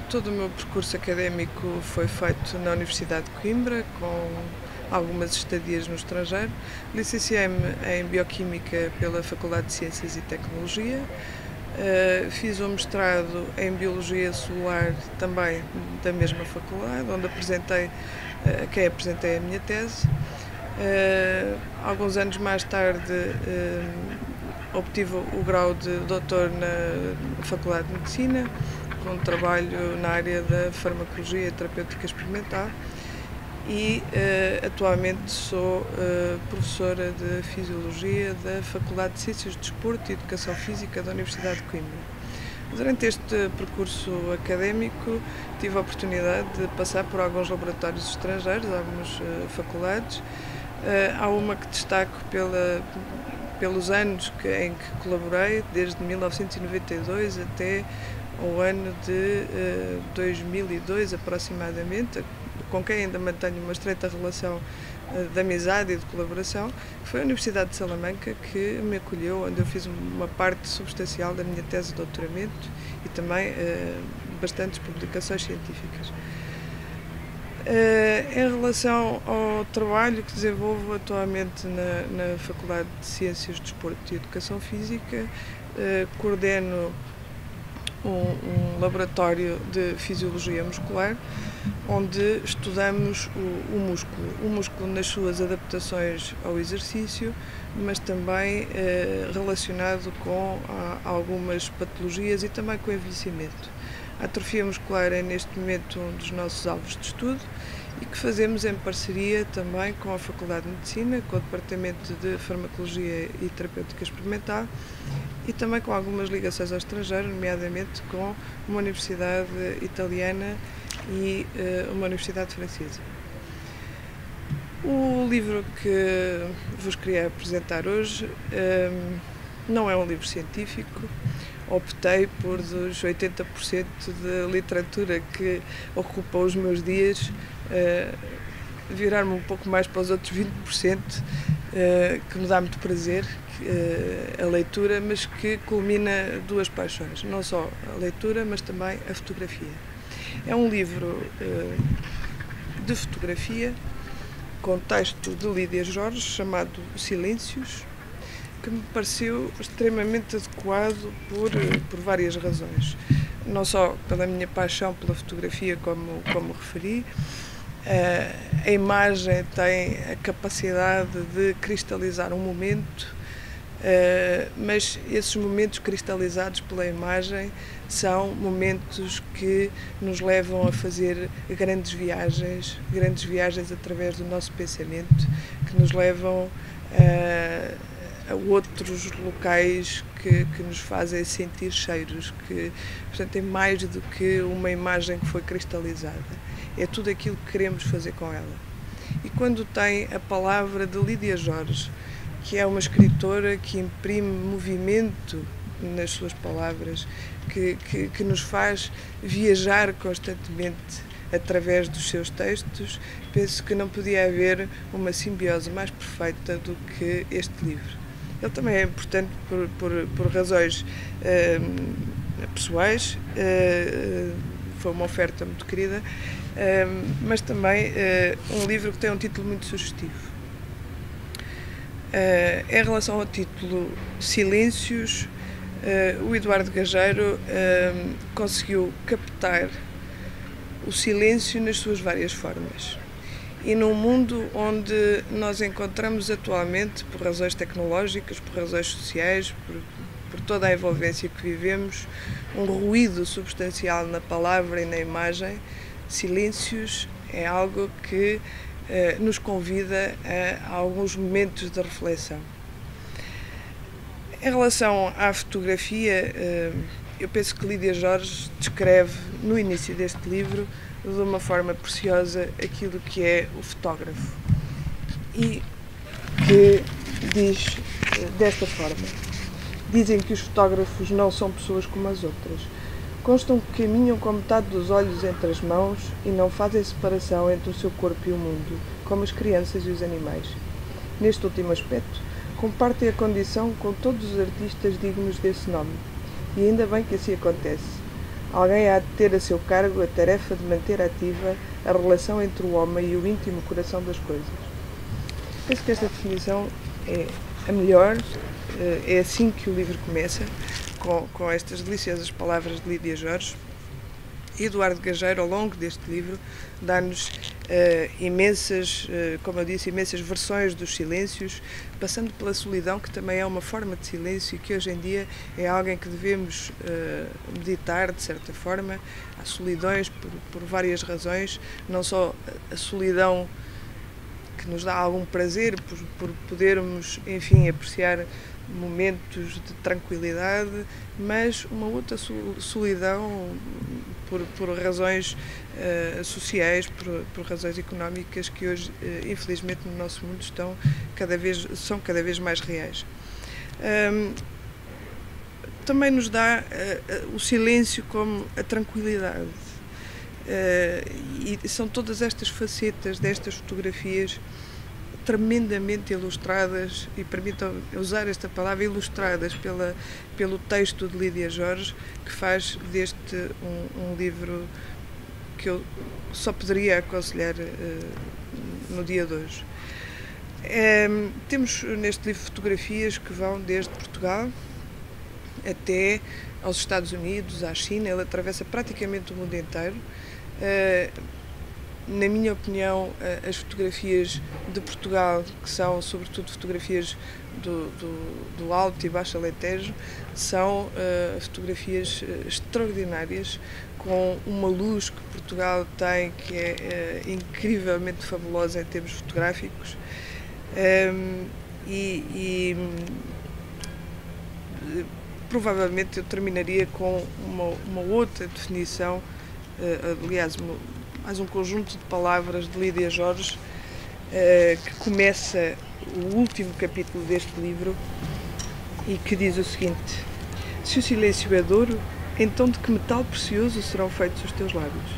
Todo o meu percurso académico foi feito na Universidade de Coimbra, com algumas estadias no estrangeiro. Licenciei-me em Bioquímica pela Faculdade de Ciências e Tecnologia. Fiz um mestrado em Biologia Celular também da mesma faculdade, onde a quem apresentei a minha tese. Alguns anos mais tarde obtive o grau de doutor na Faculdade de Medicina, com trabalho na área da farmacologia e terapêutica experimental, e atualmente sou professora de Fisiologia da Faculdade de Ciências do Desporto e Educação Física da Universidade de Coimbra. Durante este percurso académico tive a oportunidade de passar por alguns laboratórios estrangeiros, algumas faculdades. Há uma que destaco pelos anos em que colaborei, desde 1992 até o ano de 2002 aproximadamente, com quem ainda mantenho uma estreita relação de amizade e de colaboração, que foi a Universidade de Salamanca, que me acolheu, onde eu fiz uma parte substancial da minha tese de doutoramento e também bastantes publicações científicas. Em relação ao trabalho que desenvolvo atualmente na Faculdade de Ciências do Desporto e Educação Física, coordeno um laboratório de fisiologia muscular, onde estudamos o músculo nas suas adaptações ao exercício, mas também relacionado com algumas patologias e também com o envelhecimento. A atrofia muscular é neste momento um dos nossos alvos de estudo e que fazemos em parceria também com a Faculdade de Medicina, com o Departamento de Farmacologia e Terapêutica Experimental e também com algumas ligações ao estrangeiro, nomeadamente com uma universidade italiana e uma universidade francesa. O livro que vos queria apresentar hoje não é um livro científico. Optei por, dos 80% de literatura que ocupa os meus dias, virar-me um pouco mais para os outros 20%, que me dá muito prazer, a leitura, mas que culmina duas paixões, não só a leitura, mas também a fotografia. É um livro de fotografia, com texto de Lídia Jorge, chamado Silêncios, que me pareceu extremamente adequado por várias razões. Não só pela minha paixão pela fotografia, como referi, a imagem tem a capacidade de cristalizar um momento, mas esses momentos cristalizados pela imagem são momentos que nos levam a fazer grandes viagens através do nosso pensamento, que nos levam a outros locais que nos fazem sentir cheiros, que, portanto, é mais do que uma imagem que foi cristalizada. É tudo aquilo que queremos fazer com ela. E quando tem a palavra de Lídia Jorge, que é uma escritora que imprime movimento nas suas palavras, que nos faz viajar constantemente através dos seus textos, penso que não podia haver uma simbiose mais perfeita do que este livro. Ele também é importante por razões pessoais, foi uma oferta muito querida, mas também um livro que tem um título muito sugestivo. Em relação ao título Silêncios, o Eduardo Gageiro conseguiu captar o silêncio nas suas várias formas. E num mundo onde nós encontramos atualmente, por razões tecnológicas, por razões sociais, por toda a envolvência que vivemos, um ruído substancial na palavra e na imagem, silêncios é algo que nos convida a alguns momentos de reflexão. Em relação à fotografia, eu penso que Lídia Jorge descreve, no início deste livro, de uma forma preciosa aquilo que é o fotógrafo. E que diz desta forma: dizem que os fotógrafos não são pessoas como as outras. Constam que caminham com metade dos olhos entre as mãos e não fazem separação entre o seu corpo e o mundo, como as crianças e os animais. Neste último aspecto, compartem a condição com todos os artistas dignos desse nome. E ainda bem que assim acontece. alguém há de ter a seu cargo a tarefa de manter ativa a relação entre o homem e o íntimo coração das coisas. Penso que esta definição é a melhor, é assim que o livro começa, com estas deliciosas palavras de Lídia Jorge. Eduardo Gageiro, ao longo deste livro, dá-nos imensas, como eu disse, imensas versões dos silêncios, passando pela solidão, que também é uma forma de silêncio e que hoje em dia é algo que devemos meditar, de certa forma. Há solidões por várias razões, não só a solidão que nos dá algum prazer por podermos, enfim, apreciar momentos de tranquilidade, mas uma outra solidão por razões sociais, por razões económicas que hoje, infelizmente, no nosso mundo são cada vez mais reais. Também nos dá o silêncio como a tranquilidade. E são todas estas facetas destas fotografias tremendamente ilustradas, e permitam usar esta palavra, ilustradas pelo texto de Lídia Jorge, que faz deste um livro que eu só poderia aconselhar no dia de hoje. Temos neste livro fotografias que vão desde Portugal até aos Estados Unidos, à China. Ele atravessa praticamente o mundo inteiro. Na minha opinião, as fotografias de Portugal, que são sobretudo fotografias do Alto e Baixo Alentejo, são fotografias extraordinárias, com uma luz que Portugal tem que é incrivelmente fabulosa em termos fotográficos. Provavelmente eu terminaria com uma outra definição, aliás, mais um conjunto de palavras de Lídia Jorge, que começa o último capítulo deste livro e que diz o seguinte: se o silêncio é de ouro, então de que metal precioso serão feitos os teus lábios?